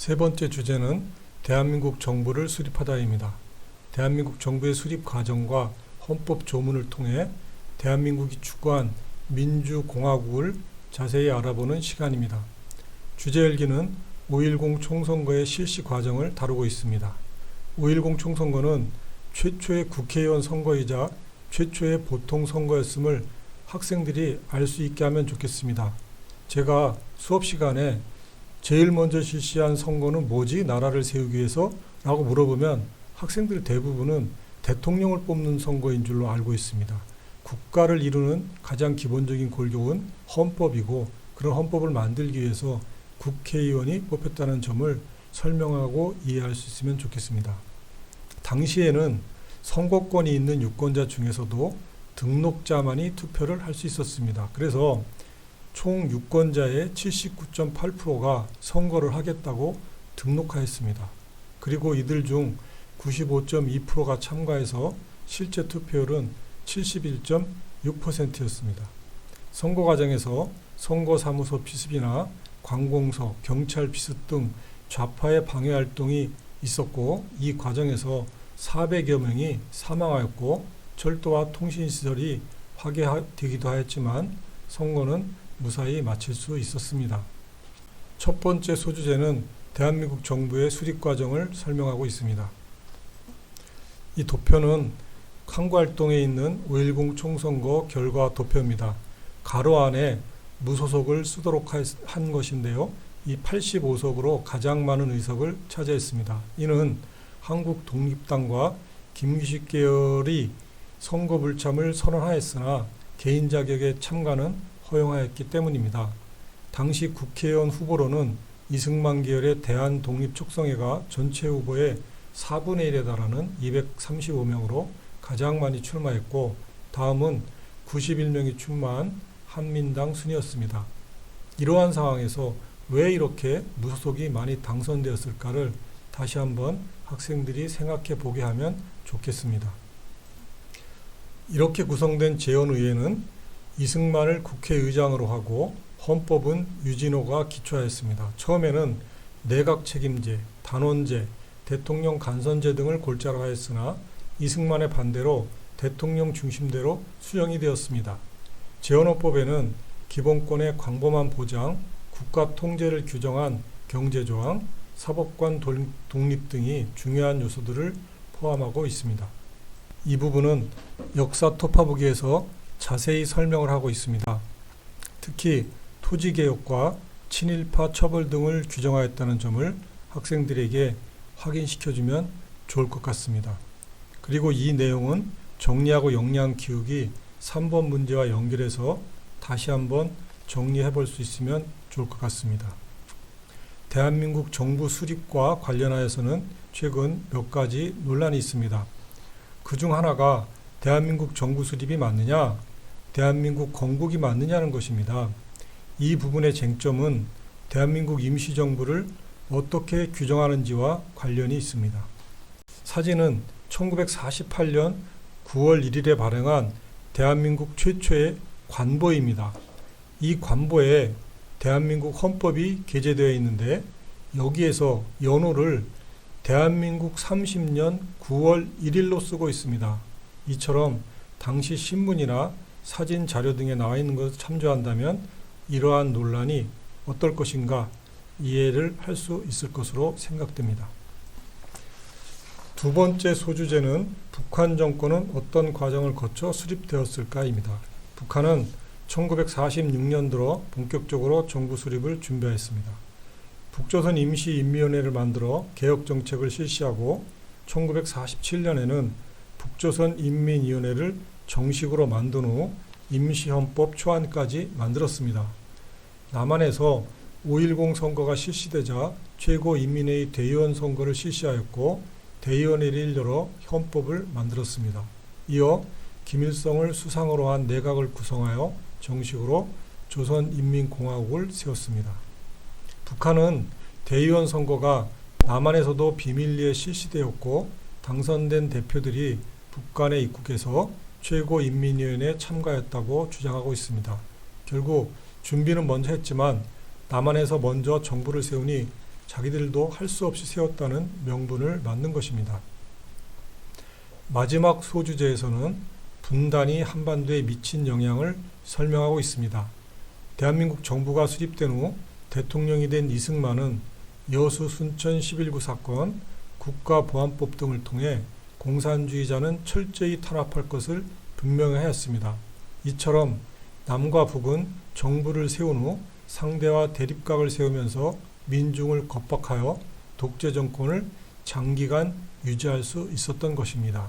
세 번째 주제는 대한민국 정부를 수립하다입니다. 대한민국 정부의 수립 과정과 헌법 조문을 통해 대한민국이 추구한 민주공화국을 자세히 알아보는 시간입니다. 주제 열기는 5.10 총선거의 실시 과정을 다루고 있습니다. 5.10 총선거는 최초의 국회의원 선거이자 최초의 보통 선거였음을 학생들이 알 수 있게 하면 좋겠습니다. 제가 수업 시간에 제일 먼저 실시한 선거는 뭐지? 나라를 세우기 위해서? 라고 물어보면 학생들 대부분은 대통령을 뽑는 선거인 줄로 알고 있습니다. 국가를 이루는 가장 기본적인 골격은 헌법이고 그런 헌법을 만들기 위해서 국회의원이 뽑혔다는 점을 설명하고 이해할 수 있으면 좋겠습니다. 당시에는 선거권이 있는 유권자 중에서도 등록자만이 투표를 할 수 있었습니다. 그래서 총 유권자의 79.8%가 선거를 하겠다고 등록하였습니다. 그리고 이들 중 95.2%가 참가해서 실제 투표율은 71.6%였습니다. 선거 과정에서 선거사무소 피습이나 관공서, 경찰 피습 등 좌파의 방해 활동이 있었고 이 과정에서 400여 명이 사망하였고 철도와 통신시설이 파괴되기도 하였지만 선거는 무사히 마칠 수 있었습니다. 첫 번째 소주제는 대한민국 정부의 수립 과정을 설명하고 있습니다. 이 도표는 항구활동에 있는 5.10 총선거 결과 도표입니다. 가로 안에 무소속을 쓰도록 한 것인데요. 이 85석으로 가장 많은 의석을 차지했습니다. 이는 한국 독립당과 김규식 계열이 선거 불참을 선언하였으나 개인 자격의 참가는 허용하였기 때문입니다. 당시 국회의원 후보로는 이승만 계열의 대한독립촉성회가 전체 후보의 4분의 1에 달하는 235명으로 가장 많이 출마했고 다음은 91명이 출마한 한민당 순이었습니다. 이러한 상황에서 왜 이렇게 무소속이 많이 당선되었을까를 다시 한번 학생들이 생각해 보게 하면 좋겠습니다. 이렇게 구성된 재헌의회는 이승만을 국회의장으로 하고 헌법은 유진호가 기초하였습니다. 처음에는 내각 책임제, 단원제, 대통령 간선제 등을 골자로 하였으나 이승만의 반대로 대통령 중심대로 수정이 되었습니다. 재헌헌법에는 기본권의 광범한 보장, 국가 통제를 규정한 경제조항, 사법관 독립 등이 중요한 요소들을 포함하고 있습니다. 이 부분은 역사 토파보기에서 자세히 설명을 하고 있습니다. 특히 토지개혁과 친일파 처벌 등을 규정하였다는 점을 학생들에게 확인시켜주면 좋을 것 같습니다. 그리고 이 내용은 정리하고 역량 키우기 3번 문제와 연결해서 다시 한번 정리해 볼 수 있으면 좋을 것 같습니다. 대한민국 정부 수립과 관련하여서는 최근 몇 가지 논란이 있습니다. 그중 하나가 대한민국 정부 수립이 맞느냐, 대한민국 건국이 맞느냐는 것입니다. 이 부분의 쟁점은 대한민국 임시정부를 어떻게 규정하는지와 관련이 있습니다. 사진은 1948년 9월 1일에 발행한 대한민국 최초의 관보입니다. 이 관보에 대한민국 헌법이 게재되어 있는데 여기에서 연호를 대한민국 30년 9월 1일로 쓰고 있습니다. 이처럼 당시 신문이나 사진 자료 등에 나와 있는 것을 참조한다면 이러한 논란이 어떨 것인가 이해를 할 수 있을 것으로 생각됩니다. 두 번째 소주제는 북한 정권은 어떤 과정을 거쳐 수립되었을까입니다. 북한은 1946년도로 본격적으로 정부 수립을 준비했습니다. 북조선 임시인민위원회를 만들어 개혁정책을 실시하고 1947년에는 북조선 인민위원회를 정식으로 만든 후 임시헌법 초안까지 만들었습니다. 남한에서 5.10 선거가 실시되자 최고인민회의 대의원 선거를 실시하였고 대의원회를 일렬로 헌법을 만들었습니다. 이어 김일성을 수상으로 한 내각을 구성하여 정식으로 조선인민공화국을 세웠습니다. 북한은 대의원 선거가 남한에서도 비밀리에 실시되었고 당선된 대표들이 북한에 입국해서 최고인민위원회에 참가했다고 주장하고 있습니다. 결국 준비는 먼저 했지만 남한에서 먼저 정부를 세우니 자기들도 할 수 없이 세웠다는 명분을 만든 것입니다. 마지막 소주제에서는 분단이 한반도에 미친 영향을 설명하고 있습니다. 대한민국 정부가 수립된 후 대통령이 된 이승만은 여수 순천 11구 사건, 국가보안법 등을 통해 공산주의자는 철저히 탄압할 것을 분명히 하였습니다. 이처럼 남과 북은 정부를 세운 후 상대와 대립각을 세우면서 민중을 겁박하여 독재 정권을 장기간 유지할 수 있었던 것입니다.